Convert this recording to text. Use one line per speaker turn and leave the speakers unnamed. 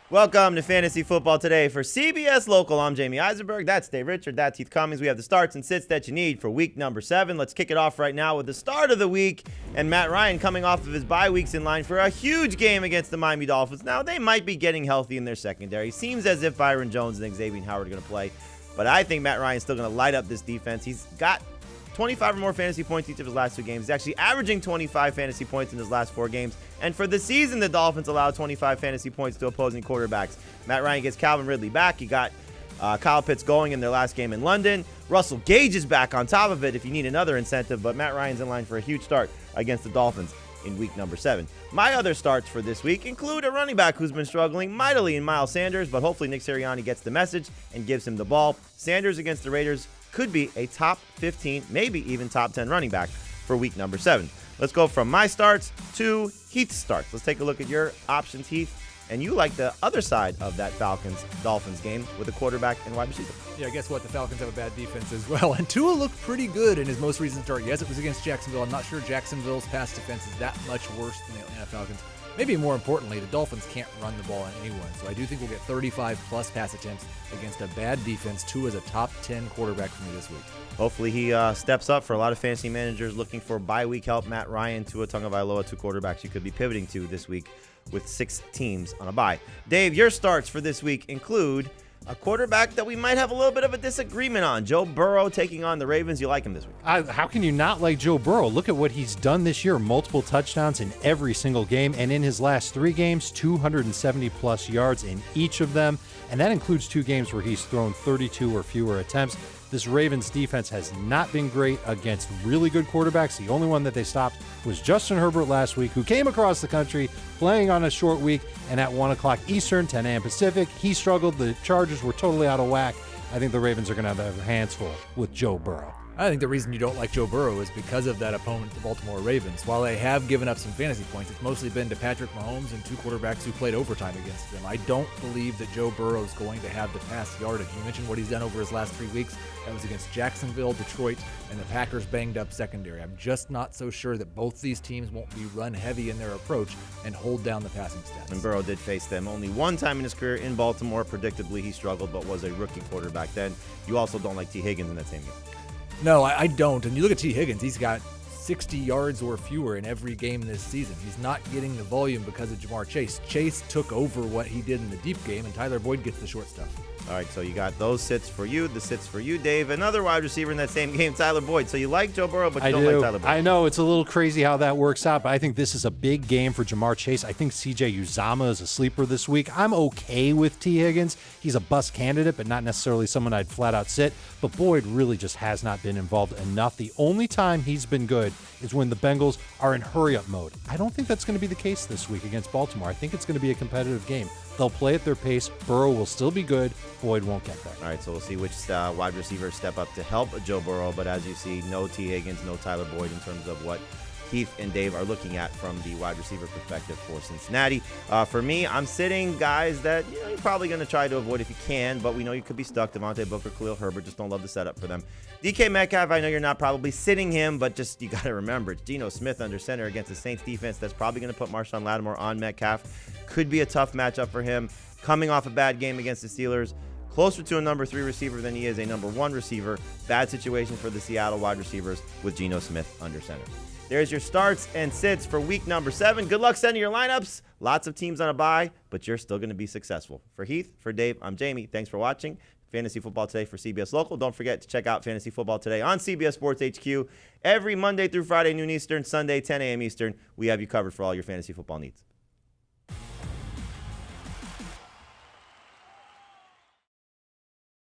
Welcome to Fantasy Football Today for CBS Local. I'm Jamey Eisenberg. That's Dave Richard. That's Heath Cummings. We have the starts and sits that you need for week number 7. Let's kick it off right now with the start of the week. And Matt Ryan coming off of his bye weeks in line for a huge game against the Miami Dolphins. Now, they might be getting healthy in their secondary. Seems as if Byron Jones and Xavier Howard are going to play. But I think Matt Ryan's still going to light up this defense. He's got 25 or more fantasy points each of his last 2 games. He's actually averaging 25 fantasy points in his last 4 games. And for the season, the Dolphins allowed 25 fantasy points to opposing quarterbacks. Matt Ryan gets Calvin Ridley back. He got Kyle Pitts going in their last game in London. Russell Gage is back on top of it if you need another incentive. But Matt Ryan's in line for a huge start against the Dolphins in week number 7. My other starts for this week include a running back who's been struggling mightily in Miles Sanders. But hopefully Nick Sirianni gets the message and gives him the ball. Sanders against the Raiders could be a top 15, maybe even top 10 running back for week number 7. Let's go from my starts to Heath's starts. Let's take a look at your options, Heath. And you like the other side of that Falcons-Dolphins game with a quarterback and wide receiver.
Yeah, guess what? The Falcons have a bad defense as well. And Tua looked pretty good in his most recent start. Yes, it was against Jacksonville. I'm not sure Jacksonville's pass defense is that much worse than the Atlanta Falcons. Maybe more importantly, the Dolphins can't run the ball on anyone. So I do think we'll get 35-plus pass attempts against a bad defense. Tua is a top 10 quarterback for me this week.
Hopefully he steps up for a lot of fantasy managers looking for bye-week help. Matt Ryan, Tua Tagovailoa, 2 quarterbacks you could be pivoting to this week with 6 teams on a bye. Dave, your starts for this week include a quarterback that we might have a little bit of a disagreement on. Joe Burrow taking on the Ravens. You like him this week?
How can you not like Joe Burrow? Look at what he's done this year. Multiple touchdowns in every single game. And in his last 3 games, 270-plus yards in each of them. And that includes 2 games where he's thrown 32 or fewer attempts. This Ravens defense has not been great against really good quarterbacks. The only one that they stopped was Justin Herbert last week, who came across the country playing on a short week, and at 1 o'clock Eastern, 10 a.m. Pacific, he struggled. The Chargers were totally out of whack. I think the Ravens are going to have their hands full with Joe Burrow.
I think the reason you don't like Joe Burrow is because of that opponent, the Baltimore Ravens. While they have given up some fantasy points, it's mostly been to Patrick Mahomes and 2 quarterbacks who played overtime against them. I don't believe that Joe Burrow is going to have the pass yardage. You mentioned what he's done over his last 3 weeks. That was against Jacksonville, Detroit, and the Packers' banged-up secondary. I'm just not so sure that both these teams won't be run-heavy in their approach and hold down the passing stats.
And Burrow did face them only 1 time in his career in Baltimore. Predictably, he struggled, but was a rookie quarterback then. You also don't like T. Higgins in that same game.
No, I don't. And you look at T. Higgins, he's got 60 yards or fewer in every game this season. He's not getting the volume because of Jamar Chase. Chase took over what he did in the deep game, and Tyler Boyd gets the short stuff.
All right, so you got those sits for you, the sits for you, Dave. Another wide receiver in that same game, Tyler Boyd. So you like Joe Burrow, but you don't like Tyler Boyd.
I know it's a little crazy how that works out, but I think this is a big game for Jamar Chase. I think C.J. Uzomah is a sleeper this week. I'm okay with T. Higgins. He's a bust candidate, but not necessarily someone I'd flat out sit. But Boyd really just has not been involved enough. The only time he's been good is when the Bengals are in hurry-up mode. I don't think that's going to be the case this week against Baltimore. I think it's going to be a competitive game. They'll play at their pace. Burrow will still be good. Boyd won't get there.
All right, so we'll see which wide receivers step up to help Joe Burrow. But as you see, no T. Higgins, no Tyler Boyd in terms of what Heath and Dave are looking at from the wide receiver perspective for Cincinnati. For me, I'm sitting guys that you're probably going to try to avoid if you can, but we know you could be stuck. Devontae Booker, Khalil Herbert, just don't love the setup for them. DK Metcalf, I know you're not probably sitting him, but just you got to remember, it's Geno Smith under center against the Saints defense that's probably going to put Marshawn Lattimore on Metcalf. Could be a tough matchup for him. Coming off a bad game against the Steelers, closer to a number 3 receiver than he is a number 1 receiver. Bad situation for the Seattle wide receivers with Geno Smith under center. There's your starts and sits for week number 7. Good luck sending your lineups. Lots of teams on a bye, but you're still going to be successful. For Heath, for Dave, I'm Jamey. Thanks for watching Fantasy Football Today for CBS Local. Don't forget to check out Fantasy Football Today on CBS Sports HQ every Monday through Friday, noon Eastern, Sunday, 10 a.m. Eastern. We have you covered for all your fantasy football needs.